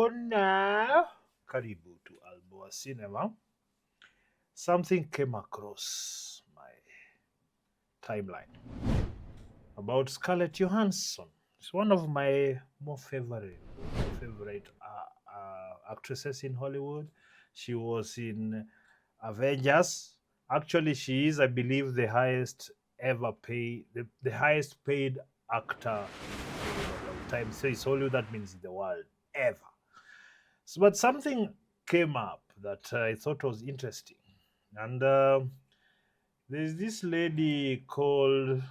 Hello now. Karibu to Alboa Cinema. Something came across my timeline about Scarlett Johansson. It's one of my more favorite actresses in Hollywood. She was in Avengers. Actually, she is, I believe, the highest ever paid, the highest paid actor of all time. So it's Hollywood, that means the world ever. So, but something came up that I thought was interesting. And there's this lady called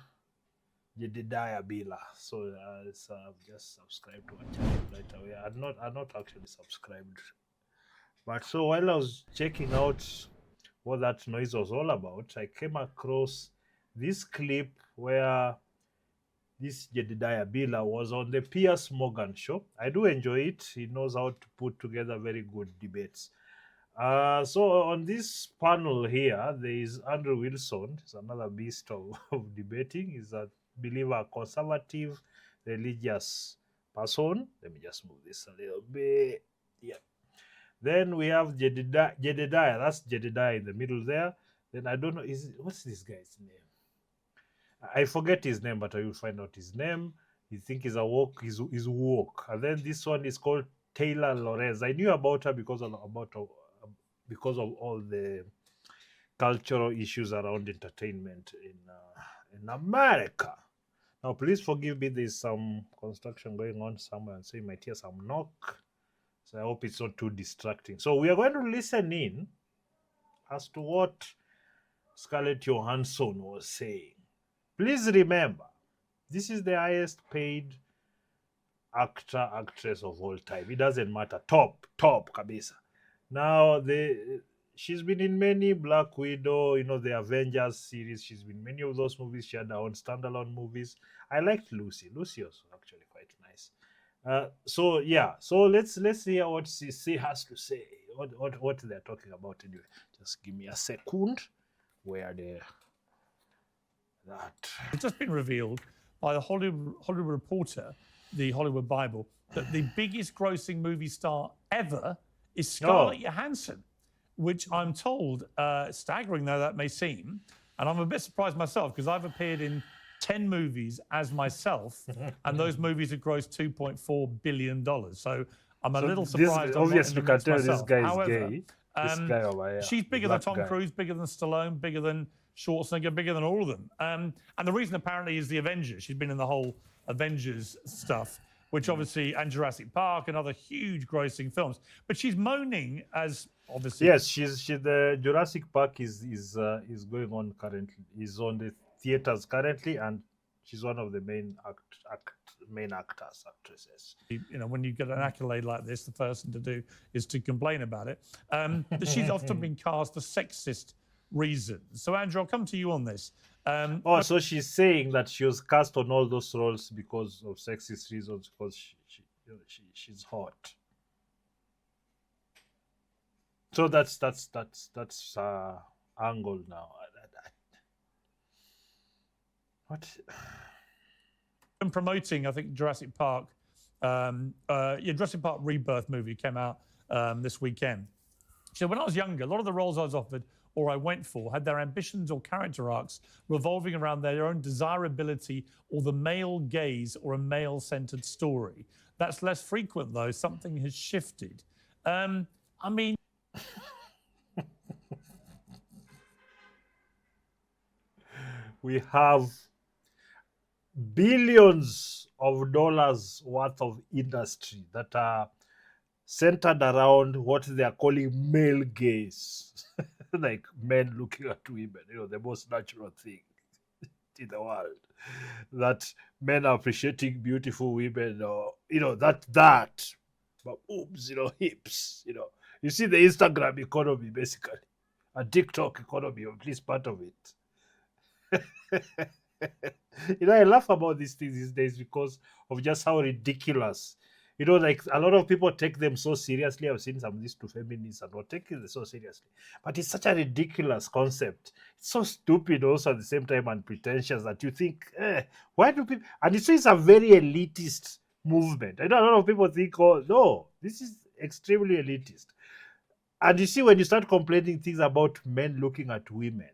Jedediah Bila. So I've just subscribed to her channel right away. I'm not actually subscribed. But so while I was checking out what that noise was all about, I came across this clip where this Jedediah Bila was on the Piers Morgan show. I do enjoy it. He knows how to put together very good debates. So on this panel here, there is Andrew Wilson. He's another beast of debating. He's a believer, conservative, religious person. Let me just move this a little bit. Yeah. Then we have Jedediah. That's Jedediah in the middle there. Then I don't know, what's this guy's name? I forget his name, but I will find out his name. You think he's a woke, he's woke. And then this one is called Taylor Lorenz. I knew about her because of all the cultural issues around entertainment in America. Now, please forgive me. There's some construction going on somewhere, so you might hear some knock. So I hope it's not too distracting. So we are going to listen in as to what Scarlett Johansson was saying. Please remember, this is the highest paid actress of all time. It doesn't matter. Top, kabisa. Now, she's been in many Black Widow, the Avengers series. She's been in many of those movies. She had her own standalone movies. I liked Lucy. Lucy was actually quite nice. So let's hear what she has to say. What they're talking about anyway. Just give me a second. Where that it's just been revealed by the Hollywood Reporter, the Hollywood Bible, that the biggest grossing movie star ever is Scarlett Johansson, which I'm told, staggering though that may seem, and I'm a bit surprised myself because I've appeared in 10 movies as myself, and those movies have grossed $2.4 billion. So I'm a little surprised. Obviously, you can tell this guy is However, gay. This guy over here, she's bigger than Tom Cruise, bigger than Stallone, bigger than Schwarzenegger, bigger than all of them. And the reason apparently is the Avengers. She's been in the whole Avengers stuff, which obviously, and Jurassic Park and other huge grossing films. But she's moaning as obviously. Yes, the Jurassic Park is going on currently. Is on the theaters currently, and she's one of the main actresses. When you get an accolade like this, the first thing to do is to complain about it. But she's often been cast for sexist reasons. So, Andrew, I'll come to you on this. So she's saying that she was cast on all those roles because of sexist reasons, because she's hot. So that's angle now. What? I'm promoting, I think, Jurassic Park. Jurassic Park Rebirth movie came out this weekend. So when I was younger, a lot of the roles I was offered or I went for had their ambitions or character arcs revolving around their own desirability or the male gaze or a male-centered story. That's less frequent, though. Something has shifted. We have billions of dollars worth of industry that are centered around what they are calling male gaze. Like men looking at women, the most natural thing in the world. That men are appreciating beautiful women, or that but boobs, hips, You see the Instagram economy, basically, a TikTok economy, or at least part of it. I laugh about these things these days because of just how ridiculous. Like a lot of people take them so seriously. I've seen some of these two feminists and not taking them so seriously. But it's such a ridiculous concept. It's so stupid also at the same time and pretentious that you think, why do people... And it's a very elitist movement. I know a lot of people think, oh, no, this is extremely elitist. And you see, when you start complaining things about men looking at women,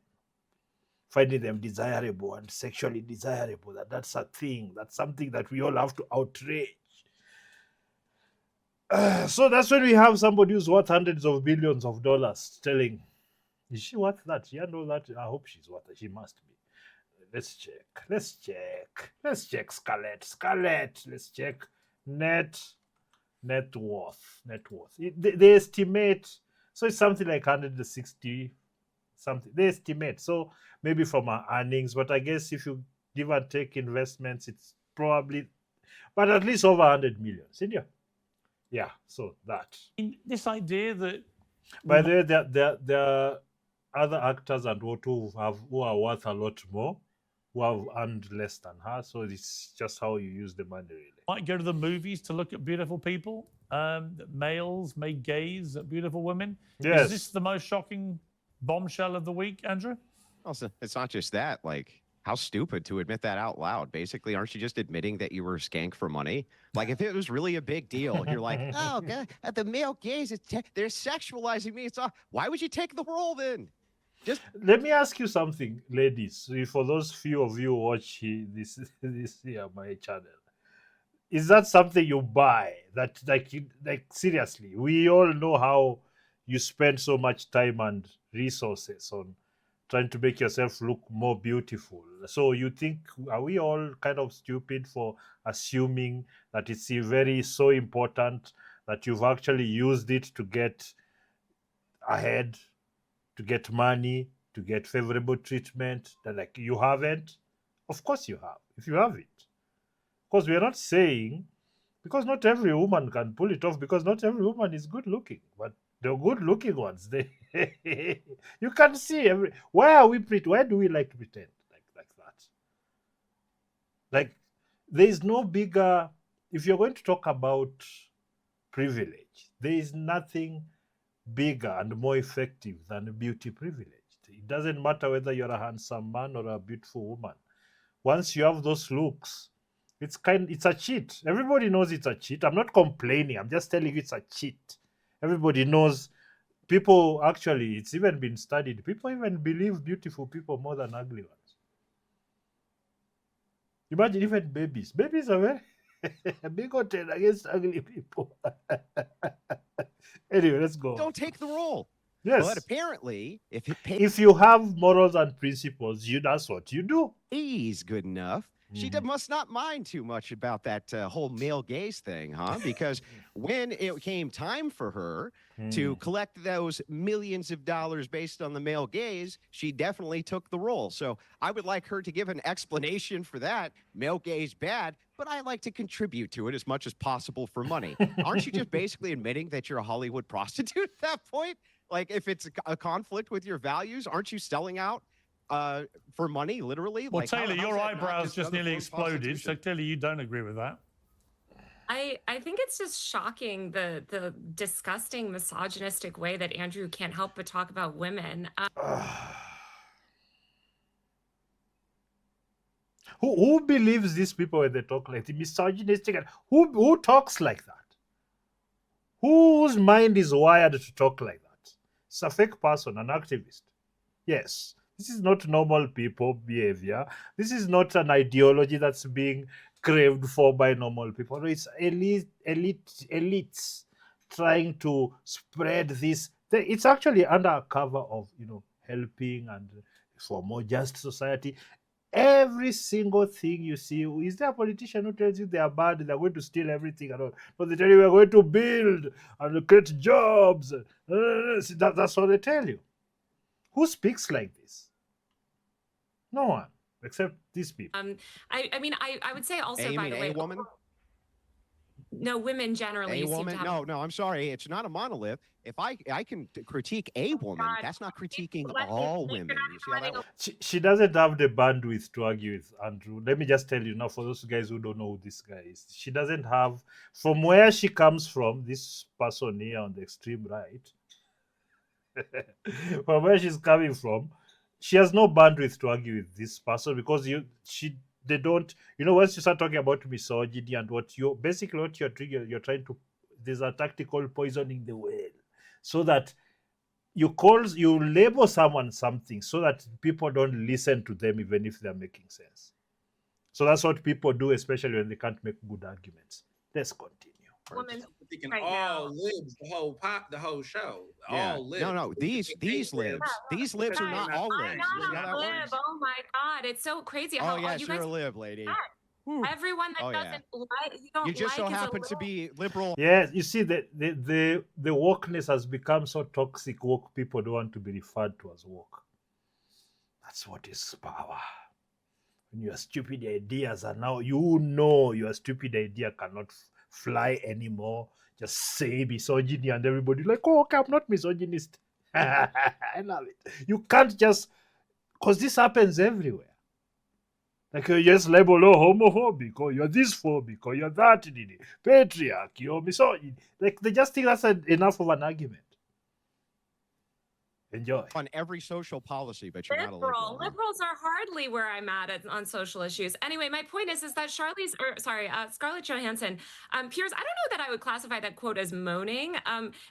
finding them desirable and sexually desirable, that's a thing, that's something that we all have to outrage. So that's when we have somebody who's worth hundreds of billions of dollars telling, is she worth that? She had all that. I hope she's worth it. She must be. Let's check Scarlett. Let's check net worth. They estimate, so it's something like 160 something. They estimate. So maybe from our earnings, but I guess if you give and take investments, it's probably, but at least over 100 million. India. Yeah, so that. In this idea that By the way, there are other actors and what who are worth a lot more, who have earned less than her. So it's just how you use the money, really. might go to the movies to look at beautiful people, that males may gaze at beautiful women. Yes. Is this the most shocking bombshell of the week, Andrew? Also, it's not just that. Like, how stupid to admit that out loud. Basically, aren't you just admitting that you were a skank for money? Like, if it was really a big deal, you're like, oh, God, the male gaze, they're sexualizing me. It's all, why would you take the role then? Just Let me ask you something, ladies. For those few of you who watch this here my channel, is that something you buy? That like seriously? We all know how you spend so much time and resources on trying to make yourself look more beautiful. So you think, are we all kind of stupid for assuming that it's so important that you've actually used it to get ahead, to get money, to get favorable treatment? That like you haven't? Of course you have. If you have it, because we are not saying, because not every woman can pull it off, because not every woman is good looking, but the good looking ones, they you can see why do we like to pretend like that? Like, there is no bigger, if you're going to talk about privilege, there is nothing bigger and more effective than beauty privilege. It doesn't matter whether you're a handsome man or a beautiful woman. Once you have those looks, it's a cheat. Everybody knows it's a cheat. I'm not complaining. I'm just telling you it's a cheat. Everybody knows. People, actually, it's even been studied. People even believe beautiful people more than ugly ones. Imagine even babies. Babies are very bigoted against ugly people. Anyway, let's go. don't take the role. Yes. But apparently, if it If you have morals and principles, that's what you do. pays good enough, she must not mind too much about that whole male gaze thing, huh? Because when it came time for her to collect those millions of dollars based on the male gaze, she definitely took the role. So I would like her to give an explanation for that. Male gaze bad, but I like to contribute to it as much as possible for money. Aren't you just basically admitting that you're a Hollywood prostitute at that point? Like, if it's a conflict with your values, aren't you selling out for money, literally? Well, Like, Taylor, how's your that not eyebrows just another nearly form of exploded, so prostitution? clearly you don't agree with that. I think it's just shocking the disgusting misogynistic way that Andrew can't help but talk about women. Who believes these people when they talk like the misogynistic? And who talks like that? Whose mind is wired to talk like that? It's a fake person, an activist. Yes, this is not normal people behavior. This is not an ideology that's being craved for by normal people. No, it's elites trying to spread this. It's actually under a cover of helping and for a more just society. Every single thing you see, is there a politician who tells you they are bad, they're going to steal everything and all? But they tell you we're going to build and create jobs. That's what they tell you. Who speaks like this? No one, except these people. I mean, I would say also, You by mean the a way, woman? no, women generally A seem woman? to have. No, I'm sorry. It's not a monolith. If I can critique a woman, God. that's not critiquing Let me- all you're women. not You see how that letting works? She doesn't have the bandwidth to argue with Andrew. Let me just tell you now, for those guys who don't know who this guy is, she doesn't have, from where she comes from, this person here on the extreme right, from where she's coming from, she has no bandwidth to argue with this person, because they don't, once you start talking about misogyny and what you're trying to, there's a tactic called poisoning the well, so that you label someone something so that people don't listen to them even if they're making sense. So that's what people do, especially when they can't make good arguments. Let's continue. Woman Thinking right all now. libs, the whole show. Yeah. All libs. No, these libs. These libs are not Guys, all I'm libs. You know not how a that lib. works? Oh my God. It's so crazy Oh how yes, you you're guys a lib, lady. everyone that Oh, yeah. doesn't like you don't You just like so is a happen to lib. be liberal. Yes, you see, the wokeness has become so toxic. Woke people don't want to be referred to as woke. That's what is power. When your stupid ideas are now, your stupid idea cannot fly anymore. Just say misogyny, and everybody like, oh, okay, I'm not misogynist. I love it. You can't just, because this happens everywhere. Like you just label, oh, homophobic, or you're this phobic, or you're that, patriarchy, or misogyny. Like they just think that's enough of an argument. Enjoy. On every social policy, but you're not a liberal. Huh? Liberals are hardly where I'm at on social issues. Anyway, my point is that Scarlett Johansson, Piers, I don't know that I would classify that quote as moaning.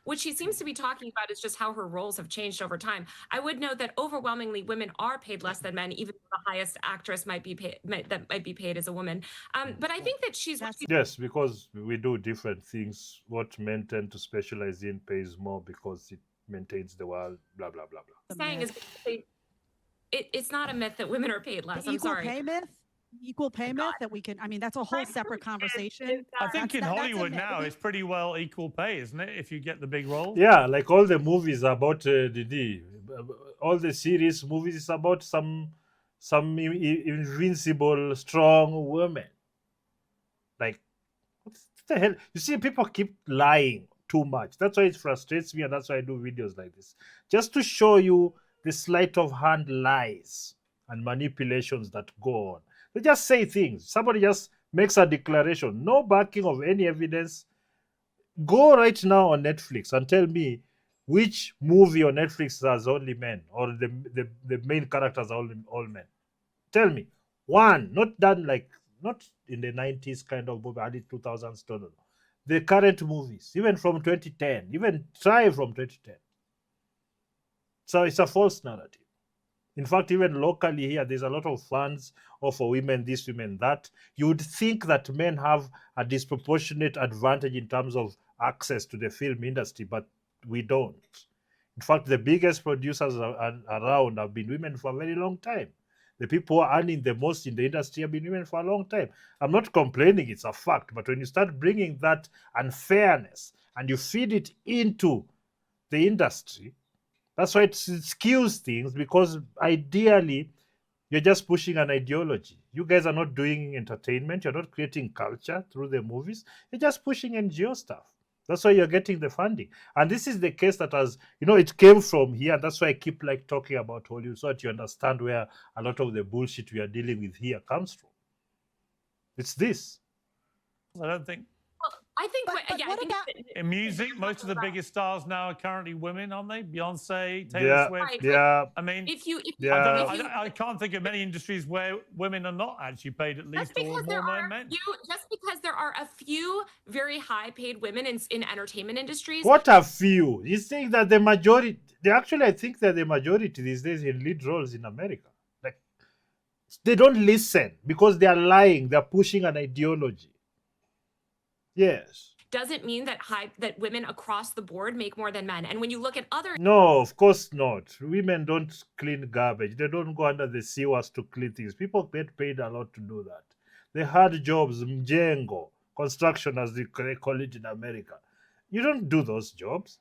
What she seems to be talking about is just how her roles have changed over time. I would note that overwhelmingly women are paid less than men, even though the highest actress might be paid as a woman. But I think that yes, because we do different things. What men tend to specialize in pays more because it maintains the world, blah blah blah blah. Saying is it's not a myth that women are paid less. I'm equal sorry. pay myth? Equal pay myth that we can, I mean, that's a whole separate conversation. I think in that's a Hollywood myth. now it's pretty well equal pay, isn't it? If you get the big role. Yeah, like all the movies about all the series movies is about some invincible strong woman. Like what the hell? You see, people keep lying too much. That's why it frustrates me, and that's why I do videos like this, just to show you the sleight of hand lies and manipulations that go on. They just say things. Somebody just makes a declaration, no backing of any evidence. Go right now on Netflix and tell me which movie on Netflix has only men, or the main characters are all men. Tell me one, not done like, not in the 90s kind of movie, early 2000s. No. The current movies, even from 2010, even try from 2010. So it's a false narrative. In fact, even locally here, there's a lot of funds for women this, women that. You would think that men have a disproportionate advantage in terms of access to the film industry, but we don't. In fact, the biggest producers around have been women for a very long time. The people who are earning the most in the industry have been women for a long time. I'm not complaining, it's a fact. But when you start bringing that unfairness and you feed it into the industry, that's why it skews things, because ideally, you're just pushing an ideology. You guys are not doing entertainment. You're not creating culture through the movies. You're just pushing NGO stuff. That's why you're getting the funding. And this is the case that has, it came from here. And that's why I keep talking about Hollywood, so that you understand where a lot of the bullshit we are dealing with here comes from. It's this. I don't think. I think, In music, most of the biggest stars now are currently women, aren't they? Beyonce, Taylor Yeah, Swift. yeah. I mean, Yeah. I can't think of many industries where women are not actually paid at least or more than men. Just because there are a few very high-paid women in entertainment industries. What a few? You think that the majority? I think that the majority these days in lead roles in America, like, they don't listen because they are lying. They are pushing an ideology. Yes. Doesn't mean that women across the board make more than men. And when you look at other... No, of course not. Women don't clean garbage. They don't go under the sewers to clean things. People get paid a lot to do that. They hard jobs, mjengo, construction as they call it in America. You don't do those jobs.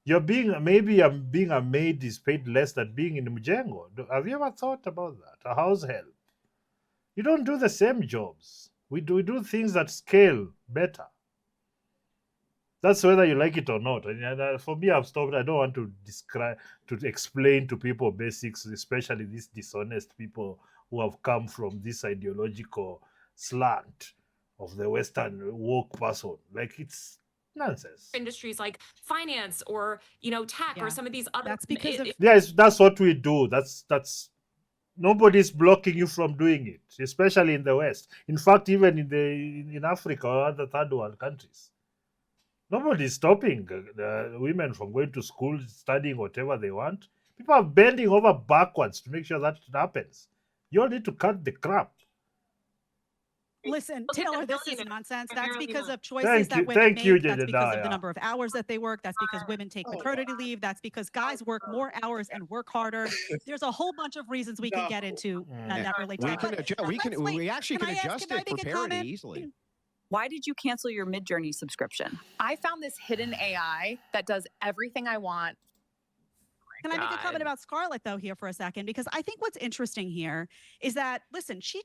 Being a maid is paid less than being in mjengo. Have you ever thought about that? A house help. You don't do the same jobs. We do things that scale better. That's whether you like it or not. And for me, I've stopped. I don't want to explain to people basics, especially these dishonest people who have come from this ideological slant of the Western woke person. Like, it's nonsense. Industries like finance or tech or some of these other. That's because of yes, that's what we do. That's nobody's blocking you from doing it, especially in the West. In fact, even in Africa or other third world countries. Nobody's stopping the women from going to school, studying whatever they want. People are bending over backwards to make sure that it happens. You all need to cut the crap. Listen, Look at the Taylor, this is billionaires, nonsense. That's primarily because women. of choices that women Thank you, make. That's because of the Jedediah. number of hours that they work. That's because women take maternity leave. That's because guys work more hours and work harder. There's a whole bunch of reasons we can get into that relate to We that. can But adjust. We actually can can I ask- adjust can I it for make a parity comment? easily. Why did you cancel your Midjourney subscription? I found this hidden AI that does everything I want. Can I make a comment about Scarlett, though, here for a second? Because I think what's interesting here is that, listen, she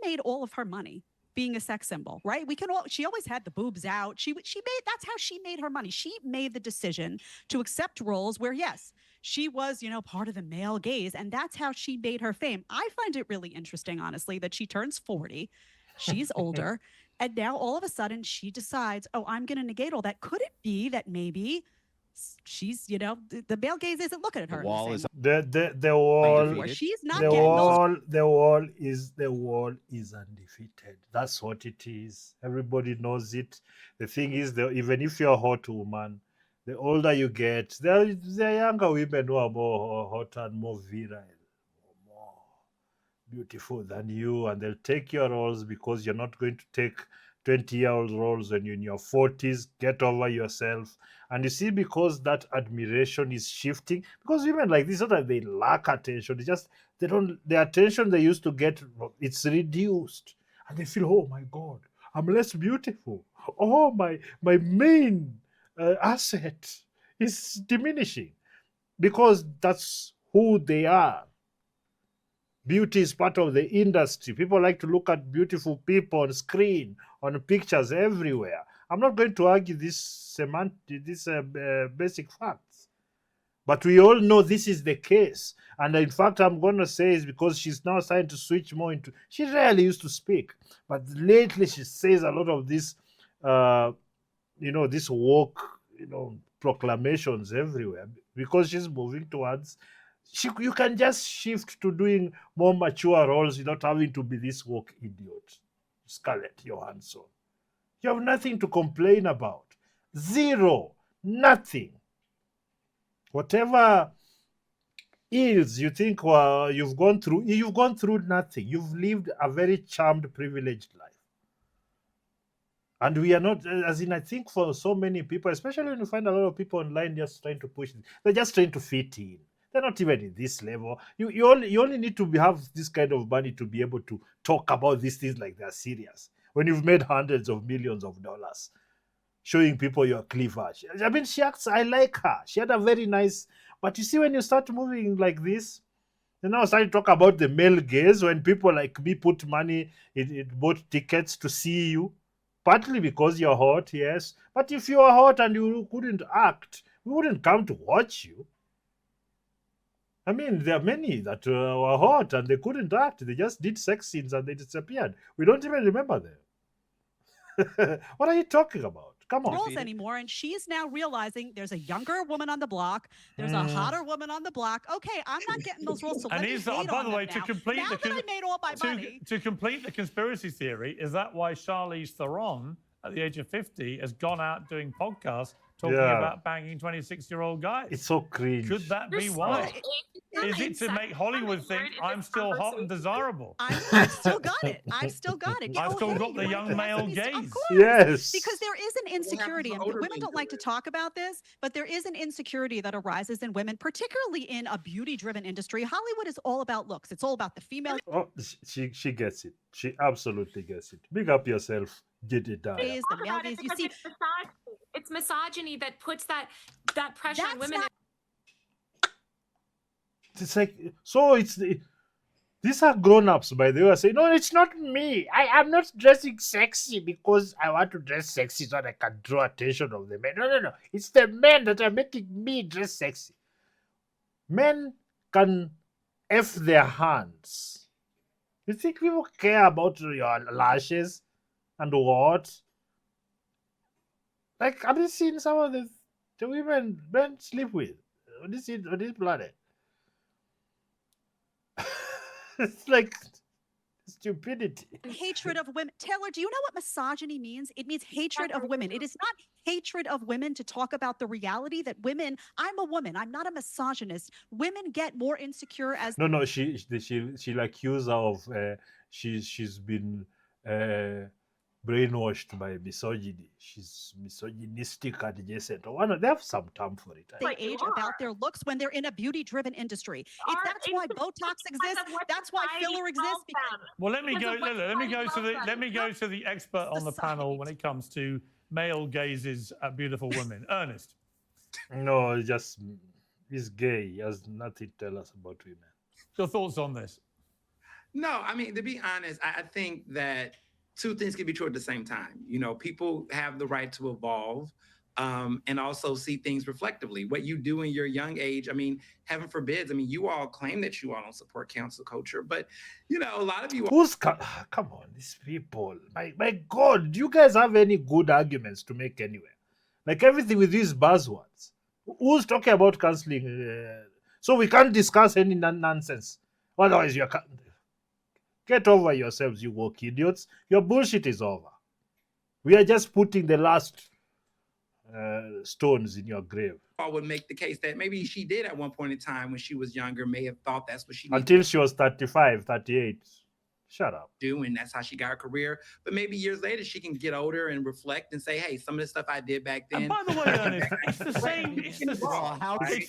made all of her money being a sex symbol, right? She always had the boobs out. That's how she made her money. She made the decision to accept roles where, yes, she was, part of the male gaze. And that's how she made her fame. I find it really interesting, honestly, that she turns 40. She's older. And now all of a sudden she decides, oh, I'm going to negate all that. Could it be that maybe she's, the male gaze isn't looking at her? The wall is The wall. undefeated. She's not The getting those. wall is undefeated. That's what it is. Everybody knows it. The thing is, even if you're a hot woman, the older you get, there are younger women who are more hot and more virile, more beautiful than you, and they'll take your roles because you're not going to take 20-year-old roles when you're in your 40s. Get over yourself. And you see, because that admiration is shifting, because women like this, not that they lack attention, it's just the attention they used to get, it's reduced. And they feel, oh my God, I'm less beautiful. Oh, my main asset is diminishing, because that's who they are. Beauty is part of the industry. People like to look at beautiful people on screen, on pictures everywhere. I'm not going to argue these basic facts, but we all know this is the case. And in fact, I'm going to say is because she's now starting to switch more into. She rarely used to speak, but lately she says a lot of this, this woke, proclamations everywhere, because she's moving towards. You can just shift to doing more mature roles without having to be this woke idiot. Scarlett Johansson. You have nothing to complain about. Zero. Nothing. Whatever ills you think you've gone through nothing. You've lived a very charmed, privileged life. And we are not, I think for so many people, especially when you find a lot of people online just trying to push, they're just trying to fit in. They're not even in this level. You only need to have this kind of money to be able to talk about these things like they're serious. When you've made hundreds of millions of dollars, showing people your cleavage. I mean, I like her. She had a very nice. But you see, when you start moving like this, you now start to talk about the male gaze. When people like me put money in bought tickets to see you, partly because you're hot, yes. But if you are hot and you couldn't act, we wouldn't come to watch you. I mean, there are many that were hot and they couldn't act. They just did sex scenes and they disappeared. We don't even remember them. What are you talking about? Come on. Roles anymore, and she's now realizing there's a younger woman on the block, there's a hotter woman on the block. Okay, I'm not getting those roles. So And let me he's, hate by on the them way, now. to complete now the that I made all my money. to complete the conspiracy theory, is that why Charlize Theron, at the age of 50, has gone out doing podcasts talking about banging 26-year-old guys? It's so cringe. Could that be why? Is it to make Hollywood think I'm still hot and desirable? I've still got it. I've still got it. I've still hey, got the young male gaze. Of course. Yes. Because there is an insecurity, and women don't like to talk about this, but there is an insecurity that arises in women, particularly in a beauty-driven industry. Hollywood is all about looks. It's all about the female. Oh, she gets it. She absolutely gets it. Big up yourself. Get it done. Gaze, the male gaze. You see, it's misogyny that puts that pressure on women. It's like, so these are grown-ups, by the way, are saying, no, it's not me. I'm not dressing sexy because I want to dress sexy so that I can draw attention of the men. No. It's the men that are making me dress sexy. Men can F their hands. You think people care about your lashes and what? Like, have you seen some of the women men sleep with on this planet? It's like, it's stupidity. Hatred of women. Taylor, do you know what misogyny means? It means hatred of women. It is not hatred of women to talk about the reality that women, I'm a woman, I'm not a misogynist. Women get more insecure as No, she accused her of she's been brainwashed by misogyny. She's misogynistic adjacent. They have some term for it. they age about their looks when they're in a beauty-driven industry. That's why Botox exists. That's why filler exists. Well, let me go to the expert on the panel when it comes to male gazes at beautiful women. Ernest. No, just he's gay. He has nothing to tell us about women. Your thoughts on this? No, I mean, to be honest, I think that two things can be true at the same time. You know, people have the right to evolve and also see things reflectively. What you do in your young age, I mean, heaven forbids. I mean, you all claim that you all don't support cancel culture, but, you know, a lot of you... Come on, these people. My God, do you guys have any good arguments to make anywhere? Like everything with these buzzwords. Who's talking about canceling? So we can't discuss any nonsense. Otherwise, you can't. Get over yourselves, you woke idiots. Your bullshit is over. We are just putting the last stones in your grave. I would make the case that maybe she did at one point in time when she was younger, may have thought that's what she needed Until she was 35, 38. Shut up. to do, and that's how she got her career. But maybe years later, she can get older and reflect and say, hey, some of the stuff I did back then. And by the way, Ernest, it's the same. It's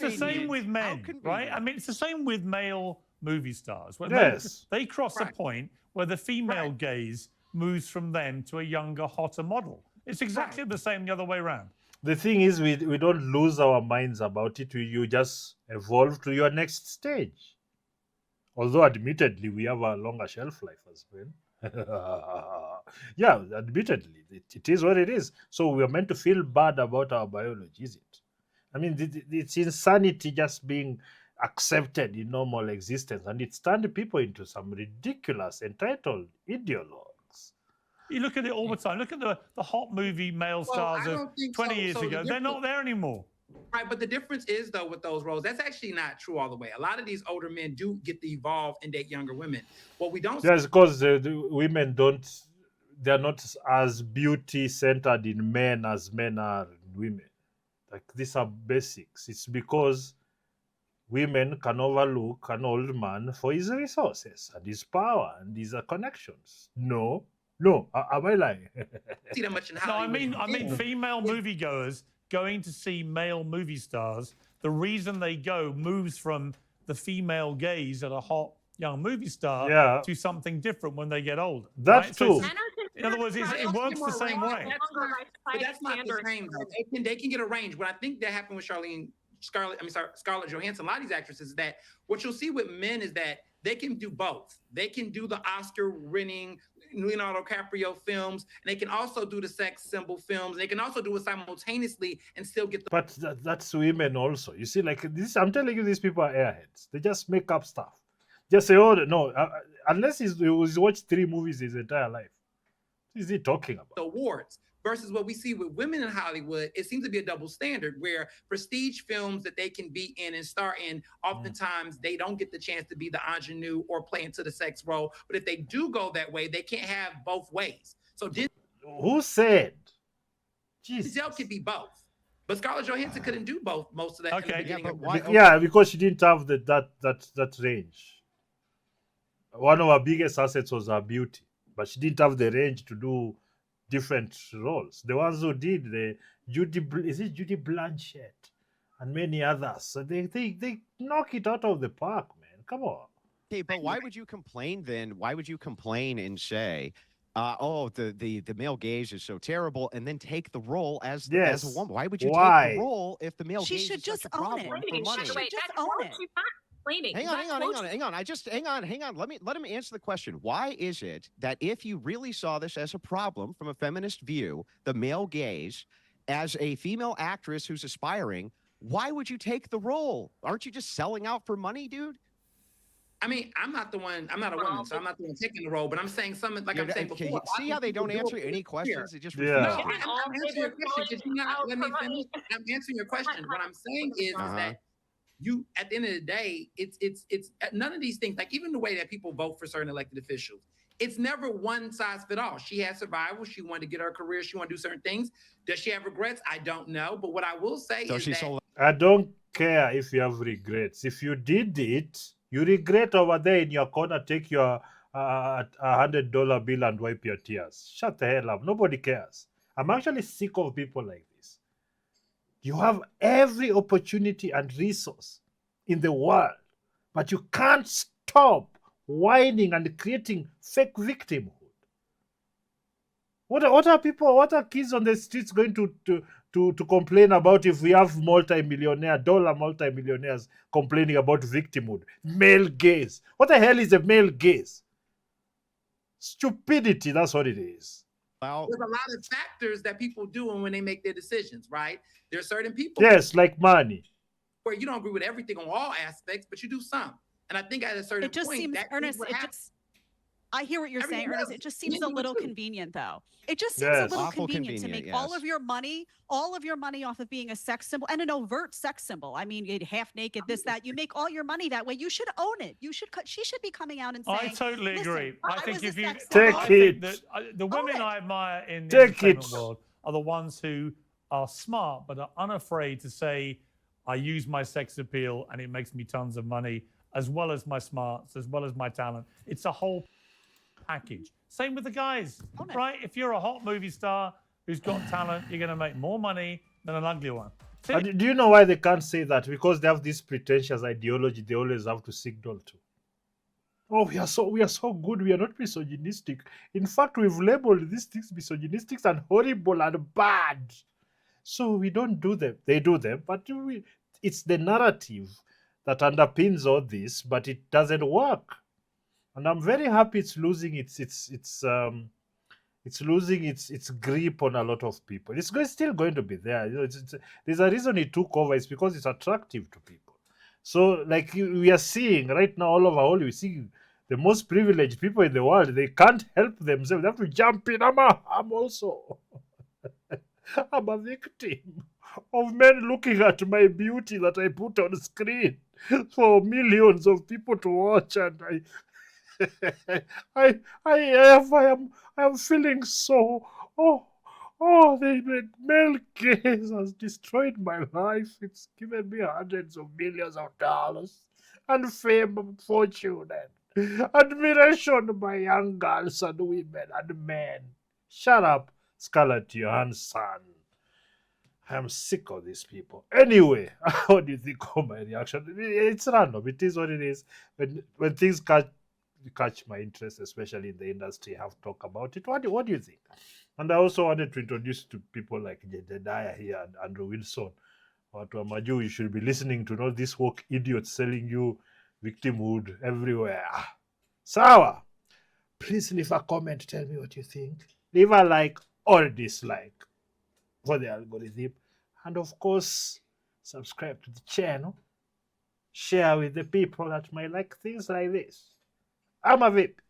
the same with men, right? I mean, it's the same with male movie stars. When Yes. they cross a point where the female gaze moves from them to a younger, hotter model. It's exactly the same the other way around. The thing is, we don't lose our minds about it. You just evolve to your next stage. Although, admittedly, we have a longer shelf life as well. Yeah, admittedly, it is what it is. So we are meant to feel bad about our biology, is it? I mean, it's insanity just being accepted in normal existence, and it's turned people into some ridiculous, entitled ideologues. You look at it all the time. Look at the hot movie male stars of 20 years ago. They're not there anymore. Right, but the difference is, though, with those roles, that's actually not true all the way. A lot of these older men do get to evolve and date younger women. What we don't Yes, because the women they're not as beauty-centered in men as men are in women. Like, these are basics. It's because women can overlook an old man for his resources and his power and his connections. No, am I lying? see that much in No, Hollywood. I mean female moviegoers going to see male movie stars. The reason they go moves from the female gaze at a hot young movie star to something different when they get older. That's right? true. So in other words, it works the same way. But that's not the same, though. They can get a range. What I think that happened with Scarlett Johansson, a lot of these actresses, is that what you'll see with men is that they can do both. They can do the Oscar-winning Leonardo DiCaprio films, and they can also do the sex symbol films. They can also do it simultaneously and still get the... But that's women also. You see, like this, I'm telling you, these people are airheads. They just make up stuff. Just say, oh, no, unless he's watched 3 movies his entire life. What is he talking about? The awards. Versus what we see with women in Hollywood, it seems to be a double standard where prestige films that they can be in and star in, oftentimes they don't get the chance to be the ingenue or play into the sex role. But if they do go that way, they can't have both ways. So who said? Denzel could be both. But Scarlett Johansson couldn't do both most of that. Okay, yeah, because she didn't have that range. One of her biggest assets was her beauty, but she didn't have the range to do different roles. The ones who did, Judy Blanchett and many others, so they knock it out of the park, man. Come on. Okay, but why would you complain then? Why would you complain and say, oh, the male gaze is so terrible, and then take the role as a woman? Why would you take the role if the male gaze is such a problem for money? She should just own it. Hang on. Let him answer the question. Why is it that if you really saw this as a problem from a feminist view, the male gaze, as a female actress who's aspiring, why would you take the role? Aren't you just selling out for money, dude? I mean, I'm not a woman, so I'm not the one taking the role, but I'm saying something like I'm saying before. See how they don't answer any questions? They just refuse. No, I'm answering your question. Did you not let me finish? I'm answering your question. What I'm saying is that you, at the end of the day, it's none of these things, like even the way that people vote for certain elected officials, it's never one size fit all. She had survival. She wanted to get her career. She wanted to do certain things. Does she have regrets? I don't know. But what I will say So is she that sold I don't care if you have regrets. If you did it, you regret over there in your corner, take your $100 bill and wipe your tears. Shut the hell up. Nobody cares. I'm actually sick of people like this. You have every opportunity and resource in the world, but you can't stop whining and creating fake victimhood. What are kids on the streets going to complain about if we have dollar multimillionaires complaining about victimhood? Male gaze. What the hell is a male gaze? Stupidity, that's what it is. out. there's a lot of factors that people do when they make their decisions, right? There's certain people Yes, like money. where you don't agree with everything on all aspects, but you do some. And I think at a certain It just point, seems, that is Ernest, what it happens. just, I hear what you're saying, Everything Ernest. else, It just you seems a do it little too. convenient, though. It just seems Yes. a little Awful convenient to convenient, make all yes. of your money off of being a sex symbol and an overt sex symbol. I mean, half naked, this, that. You make all your money that way. You should own it. She should be coming out and saying, I totally "Listen, agree. I think was a if you sex Take symbol." I think it. that the women it. I admire in the Take entertainment it. world are the ones who are smart but are unafraid to say, I use my sex appeal and it makes me tons of money, as well as my smarts, as well as my talent. It's a whole package. Same with the guys, Own it. right? If you're a hot movie star who's got talent, you're going to make more money than an ugly one. And do you know why they can't say that? Because they have this pretentious ideology they always have to signal to. Oh, we are so good. We are not misogynistic. In fact, we've labeled these things misogynistic and horrible and bad. So we don't do them. They do them, but it's the narrative that underpins all this, but it doesn't work. And I'm very happy it's losing it's losing its grip on a lot of people. Still going to be there. There's a reason it took over. It's because it's attractive to people. So, like we are seeing right now all over Hollywood, we see the most privileged people in the world. They can't help themselves. They have to jump in. I'm also I'm a victim of men looking at my beauty that I put on screen for millions of people to watch, and I am feeling so. The male gaze has destroyed my life. It's given me hundreds of millions of dollars and fame and fortune and admiration by young girls and women and men. Shut up, Scarlett Johansson. I am sick of these people. Anyway, what do you think of my reaction? It's random. It is what it is. When things catch my interest, especially in the industry, I have to talk about it. What do you think? And I also wanted to introduce to people like Jedediah here and Andrew Wilson. Or to Amaju, you should be listening to not these woke idiots selling you victimhood everywhere. Sawa. Please leave a comment. Tell me what you think. Leave a like or dislike for the algorithm. And of course, subscribe to the channel. Share with the people that might like things like this. I'm a VIP.